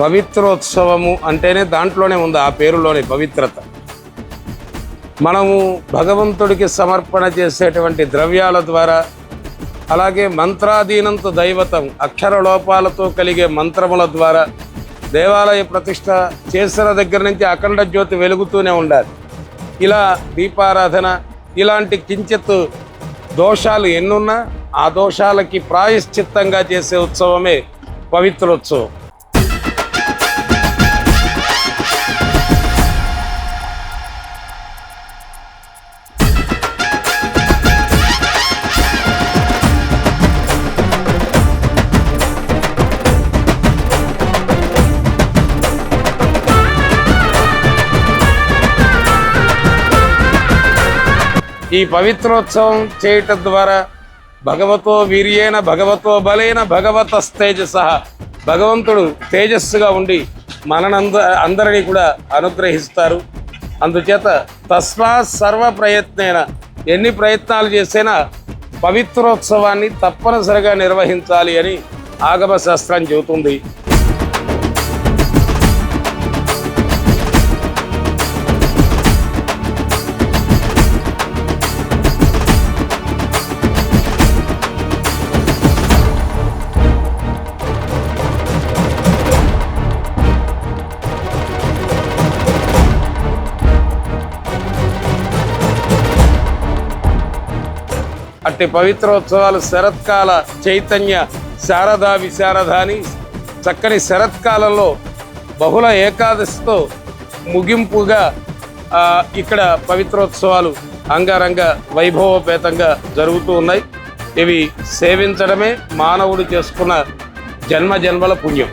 పవిత్రోత్సవము అంటేనే దాంట్లోనే ఉంది, ఆ పేరులోనే పవిత్రత. మనము భగవంతుడికి సమర్పణ చేసేటువంటి ద్రవ్యాల ద్వారా, అలాగే మంత్రాధీనంతో దైవతం అక్షర లోపాలతో కలిగే మంత్రముల ద్వారా దేవాలయ ప్రతిష్ట చేసిన దగ్గర నుంచి అఖండ జ్యోతి వెలుగుతూనే ఉండాలి. ఇలా దీపారాధన ఇలాంటి కించిత్ దోషాలు ఎన్నున్నా ఆ దోషాలకి ప్రాయశ్చిత్తంగా చేసే ఉత్సవమే పవిత్రోత్సవం. ఈ పవిత్రోత్సవం చేయటం ద్వారా భగవతో వీర్యేన భగవతో బలేన భగవతస్తేజస, భగవంతుడు తేజస్సుగా ఉండి అందరినీ కూడా అనుగ్రహిస్తారు. అందుచేత తస్మాత్ సర్వ ప్రయత్నేన, ఎన్ని ప్రయత్నాలు చేసినా పవిత్రోత్సవాన్ని తప్పనిసరిగా నిర్వహించాలి అని ఆగమ శాస్త్రం చెబుతుంది. అట్టి పవిత్రోత్సవాలు శరత్కాల చైతన్య శారదా విశారదాని చక్కని శరత్కాలంలో బహుళ ఏకాదశితో ముగింపుగా ఇక్కడ పవిత్రోత్సవాలు అంగరంగ వైభవోపేతంగా జరుగుతూ ఉన్నాయి. ఇవి సేవించడమే మానవుడు చేసుకున్న జన్మ జన్మల పుణ్యం.